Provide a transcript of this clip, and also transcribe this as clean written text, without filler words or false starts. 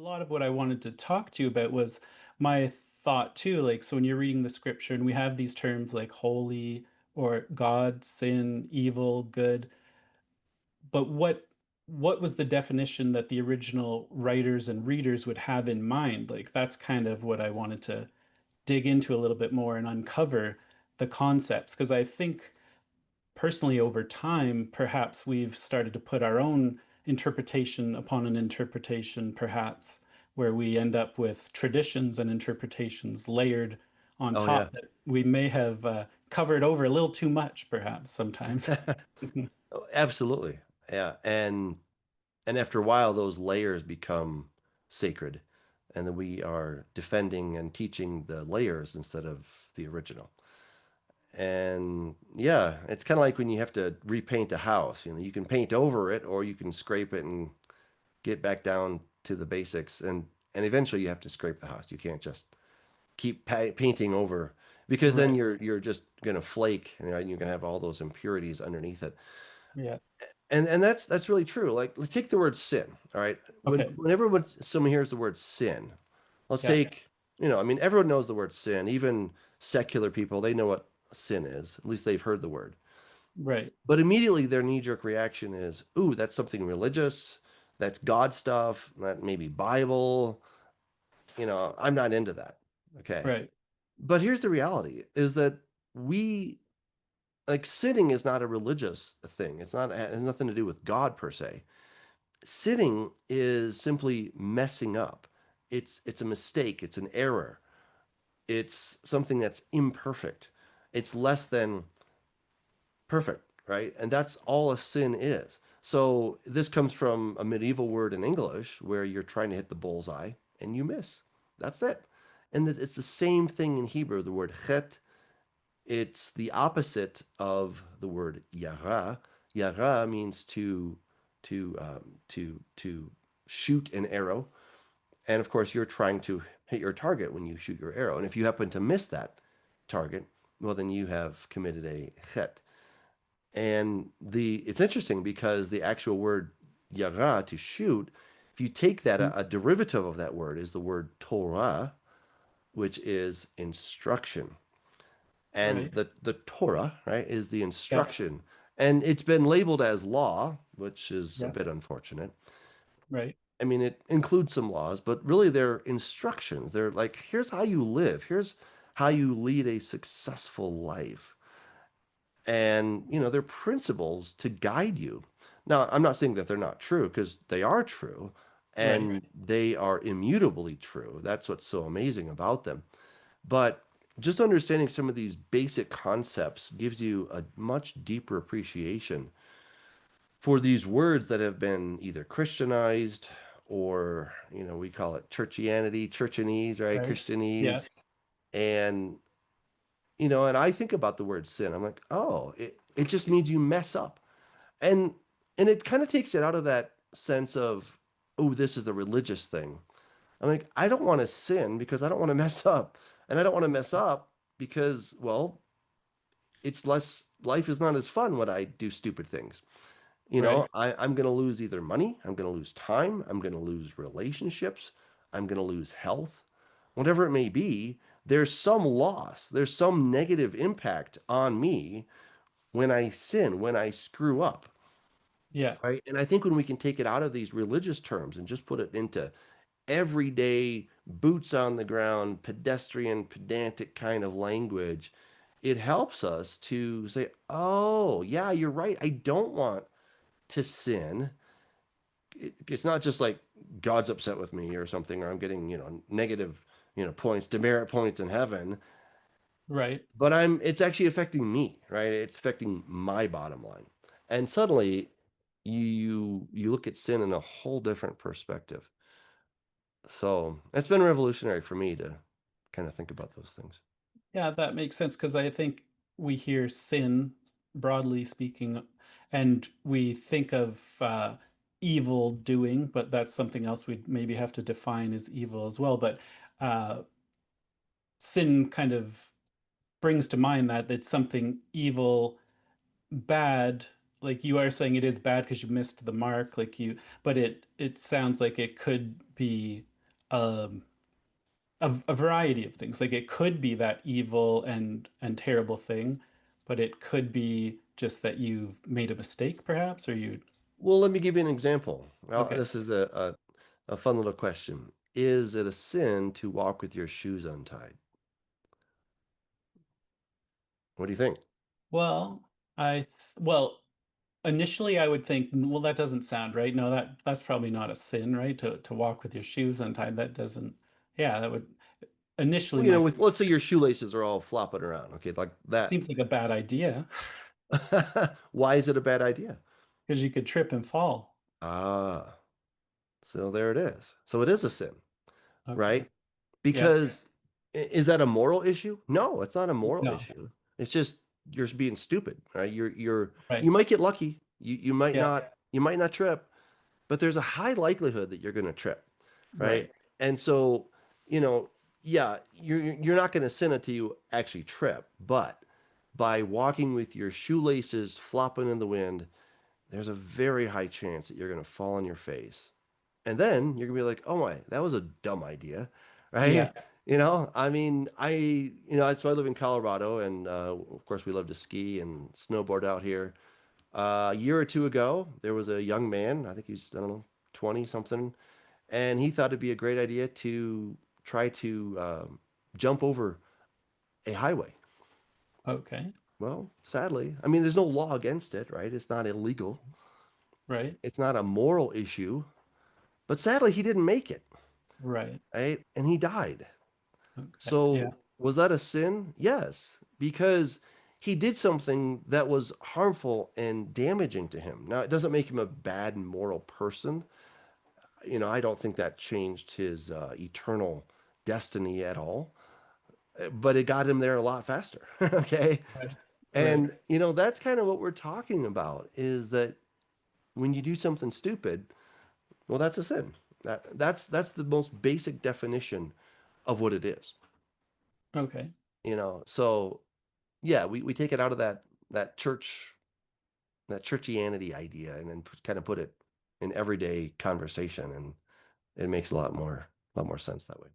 lot of what I wanted to talk to you about was my thought too. Like, so when you're reading the scripture and we have these terms like holy or God, sin, evil, good, but what was the definition that the original writers and readers would have in mind? Like, that's kind of what I wanted to dig into a little bit more and uncover the concepts. Because I think personally over time, perhaps we've started to put our own interpretation upon an interpretation, perhaps, where we end up with traditions and interpretations layered on Oh top yeah. that we may have covered over a little too much, perhaps sometimes. Oh, absolutely. Yeah. And after a while those layers become sacred and then we are defending and teaching the layers instead of the original. And yeah, it's kind of like when you have to repaint a house, you can paint over it or you can scrape it and get back down to the basics and eventually you have to scrape the house. You can't just keep painting over because then Right. you're just going to flake and right? You're going to have all those impurities underneath it. Yeah. And that's really true. Like take the word sin, all right? Okay. Whenever someone hears the word sin, let's Yeah. take, I mean everyone knows the word sin, even secular people, they know what sin is. At least they've heard the word. Right. But immediately their knee-jerk reaction is, "Ooh, that's something religious. That's God stuff. That maybe Bible. I'm not into that." Okay. Right. But here's the reality is that we like sinning is not a religious thing. It has nothing to do with God per se. Sinning is simply messing up. It's a mistake, it's an error. It's something that's imperfect. It's less than perfect, right? And that's all a sin is. So this comes from a medieval word in English where you're trying to hit the bullseye and you miss. That's it. And it's the same thing in Hebrew, the word chet. It's the opposite of the word yara. Yara means to shoot an arrow, and of course you're trying to hit your target when you shoot your arrow. And if you happen to miss that target, well then you have committed a chet. And the it's interesting because the actual word yara to shoot, if you take that Mm. a derivative of that word is the word Torah, which is instruction. And Right. the Torah, right, is the Yeah. instruction. And it's been labeled as law, which is a Yeah. bit unfortunate. Right. I mean, it includes some laws, but really they're instructions. They're like, here's how you live. Here's how you lead a successful life. And, they're principles to guide you. Now, I'm not saying that they're not true because they are true Right. and they are immutably true. That's what's so amazing about them. But just understanding some of these basic concepts gives you a much deeper appreciation for these words that have been either Christianized or, we call it churchianity, churchanese, right? Right. Yeah. Christianese. And, and I think about the word sin. I'm like, oh, it just means you mess up. And and it kind of takes it out of that sense of, oh, this is the religious thing. I'm like, I don't want to sin because I don't want to mess up. And I don't want to mess up because, well, it's less, life is not as fun when I do stupid things. Right. I'm going to lose either money, I'm going to lose time, I'm going to lose relationships, I'm going to lose health, whatever it may be. There's some loss, there's some negative impact on me when I sin, when I screw up. Yeah. Right. And I think when we can take it out of these religious terms and just put it into everyday, boots on the ground, pedestrian, pedantic kind of language, it helps us to say, oh, yeah, you're right. I don't want to sin. It's not just like God's upset with me or something, or I'm getting, negative, points, demerit points in heaven, Right. but it's actually affecting me, right? It's affecting my bottom line. And suddenly you look at sin in a whole different perspective. So it's been revolutionary for me to kind of think about those things. Yeah, that makes sense because I think we hear sin, broadly speaking, and we think of evil doing, but that's something else we'd maybe have to define as evil as well. But uh, sin kind of brings to mind that it's something evil, bad. Like you are saying, it is bad because you missed the mark. Like you, but it sounds like it could be. um a variety of things. Like it could be that evil and terrible thing, but it could be just that you've made a mistake, perhaps, or you. Well, let me give you an example. Well, Okay. this is a fun little question. Is it a sin to walk with your shoes untied? What do you think? Well, well, initially I would think, well, that doesn't sound right. No, that's probably not a sin, right? To walk with your shoes untied. That doesn't. Yeah, that would initially Well, you my know, with let's say your shoelaces are all flopping around, okay, like that. seems like a bad idea Why is it a bad idea? because you could trip and fall. Ah, so there it is. So it is a sin, Okay. right? Yeah. Because is that a moral issue? No, it's not a moral No. issue. It's just you're being stupid, right? Right. You might get lucky. Yeah. You might not trip, but there's a high likelihood that you're going to trip, right? Right. And so, you know, yeah, you're not going to sin until you actually trip, but by walking with your shoelaces flopping in the wind, there's a very high chance that you're going to fall on your face. And then you're going to be like, "Oh my, that was a dumb idea." Yeah. Right? You know, I mean, so I live in Colorado and of course we love to ski and snowboard out here. A year or two ago, there was a young man, I think he's, I don't know, 20 something, and he thought it'd be a great idea to try to jump over a highway. Okay. Well, sadly, I mean, there's no law against it, right? It's not illegal. Right. It's not a moral issue, but sadly, he didn't make it, Right. right? And he died. Okay. Yeah. So, was that a sin? Yes, because he did something that was harmful and damaging to him. Now, it doesn't make him a bad moral person. You know, I don't think that changed his eternal destiny at all, but it got him there a lot faster. Okay. Right. Right. And, you know, that's kind of what we're talking about is that when you do something stupid, well, that's a sin. That's the most basic definition of what it is, Okay. you know? So yeah, we take it out of that that churchianity idea and then kind of put it in everyday conversation. And it makes a lot more sense that way.